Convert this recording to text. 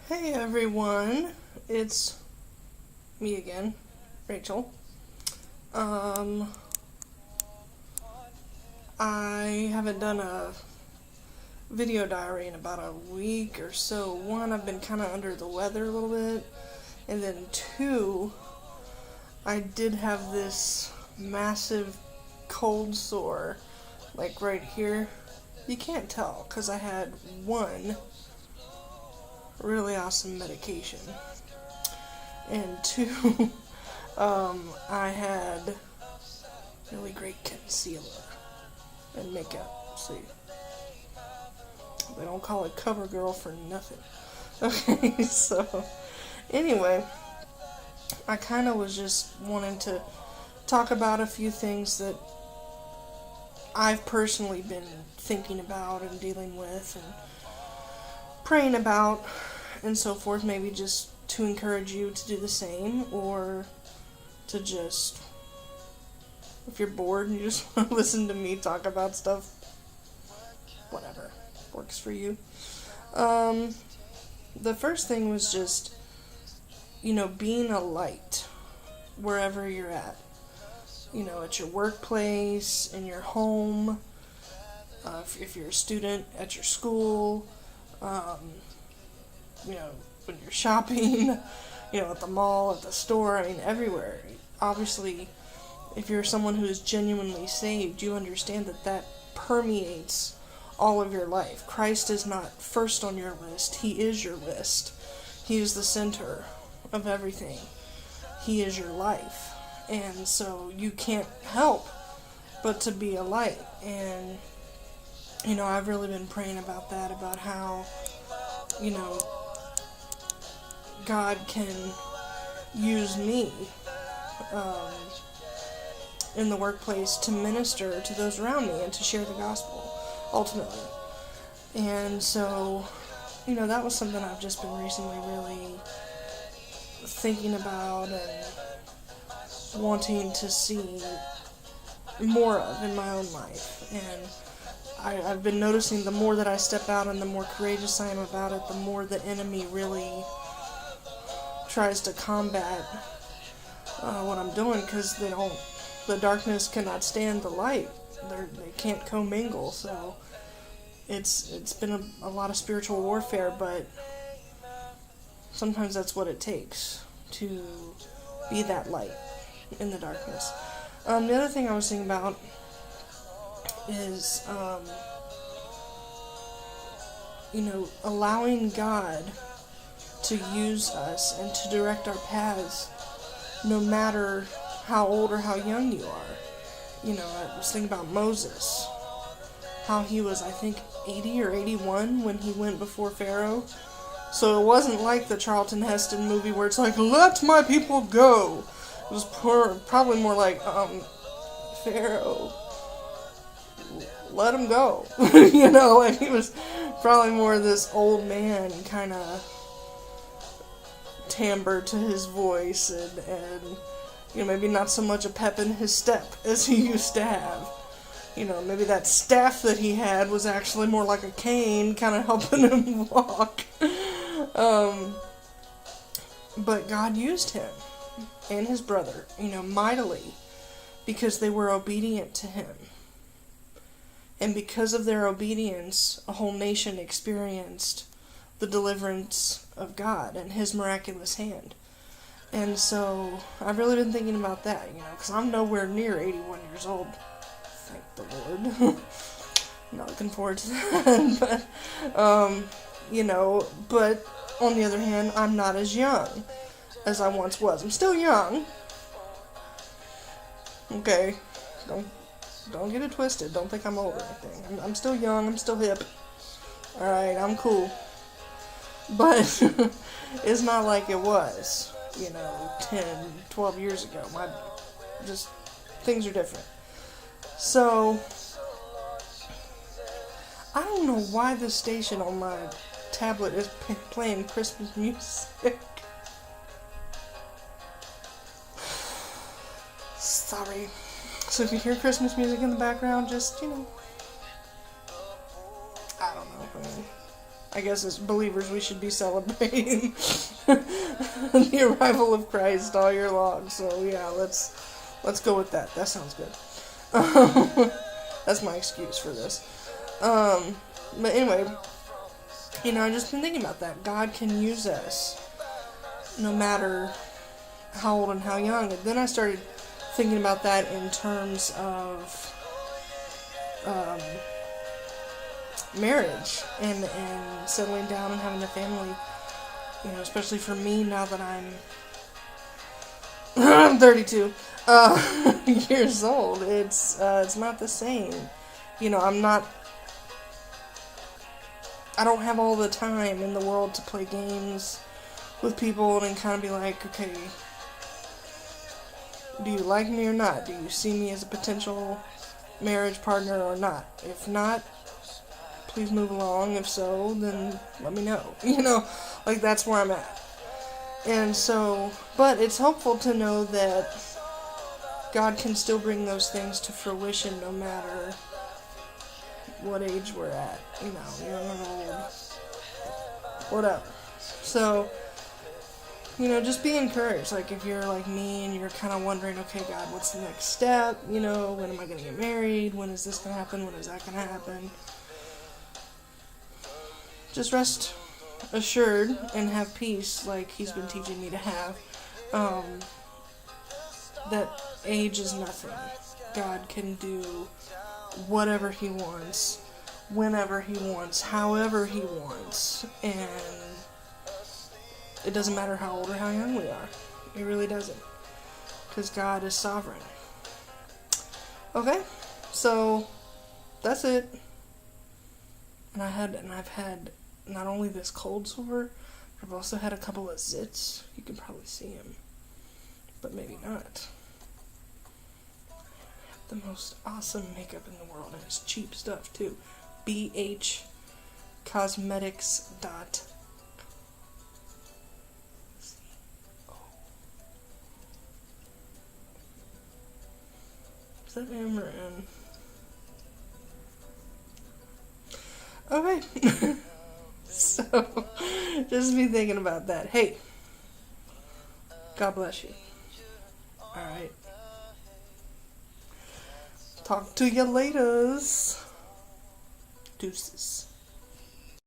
Hey everyone, it's me again, Rachel. Um, I haven't done a video diary in about a week or so. One, I've been kind of under the weather a little bit, and then two, I did have this massive cold sore, like right here. You can't tell because I had one really awesome medication. And two, I had really great concealer and makeup. See, they don't call it CoverGirl for nothing. Okay, so anyway, I kind of was just wanting to talk about a few things that I've personally been thinking about and dealing with and praying about and so forth, maybe just to encourage you to do the same, or to just, if you're bored and you just want to listen to me talk about stuff, whatever works for you. The first thing was just, being a light wherever you're at. At your workplace, in your home, if you're a student, at your school, when you're shopping, at the mall, at the store, everywhere. Obviously, if you're someone who is genuinely saved, you understand that that permeates all of your life. Christ is not first on your list. He is your list. He is the center of everything. He is your life. And so you can't help but to be a light. And, I've really been praying about that, about how, God can use me in the workplace to minister to those around me and to share the gospel, ultimately. And so, that was something I've just been recently really thinking about and wanting to see more of in my own life. And I've been noticing the more that I step out and the more courageous I am about it, the more the enemy really tries to combat what I'm doing, because the darkness cannot stand the light. They can't commingle. So it's been a lot of spiritual warfare, but sometimes that's what it takes to be that light in the darkness. The other thing I was thinking about is, allowing God to use us and to direct our paths no matter how old or how young you are. I was thinking about Moses, how he was, I think, 80 or 81 when he went before Pharaoh. So it wasn't like the Charlton Heston movie where it's like, let my people go. It was probably more like, Pharaoh, let him go. He was probably more this old man kind of timbre to his voice, and maybe not so much a pep in his step as he used to have. Maybe that staff that he had was actually more like a cane, kind of helping him walk. But God used him and his brother, mightily, because they were obedient to him. And because of their obedience, a whole nation experienced the deliverance of God and his miraculous hand. And so I've really been thinking about that, because I'm nowhere near 81 years old. Thank the Lord. I'm not looking forward to that. But on the other hand, I'm not as young as I once was. I'm still young. Okay, don't get it twisted. Don't think I'm old or anything. I'm still young. I'm still hip. Alright, I'm cool. But it's not like it was, 10, 12 years ago. Things are different. So, I don't know why the station on my tablet is playing Christmas music. Sorry. So if you hear Christmas music in the background, just, I don't know. I guess as believers we should be celebrating the arrival of Christ all year long. So yeah, let's go with that. That sounds good. That's my excuse for this. But anyway, I've just been thinking about that. God can use us no matter how old and how young. And then I started thinking about that in terms of marriage and settling down and having a family. Especially for me now that I'm 32 years old. It's not the same. I don't have all the time in the world to play games with people and kind of be like, okay, do you like me or not? Do you see me as a potential marriage partner or not? If not, please move along. If so, then let me know. That's where I'm at. And so, but it's helpful to know that God can still bring those things to fruition no matter what age we're at. Young or old. Whatever. So, just be encouraged. Like, if you're like me and you're kind of wondering, okay, God, what's the next step? When am I going to get married? When is this going to happen? When is that going to happen? Just rest assured and have peace, like He's been teaching me to have, that age is nothing. God can do whatever He wants, whenever He wants, however He wants, and it doesn't matter how old or how young we are. It really doesn't, because God is sovereign. Okay, so that's it. And I've had not only this cold sore, but I've also had a couple of zits. You can probably see them, but maybe not. I have the most awesome makeup in the world, and it's cheap stuff too. BHCosmetics.com. Is that M or N? Okay. So, just be thinking about that. Hey, God bless you. Alright. Talk to you later. Deuces.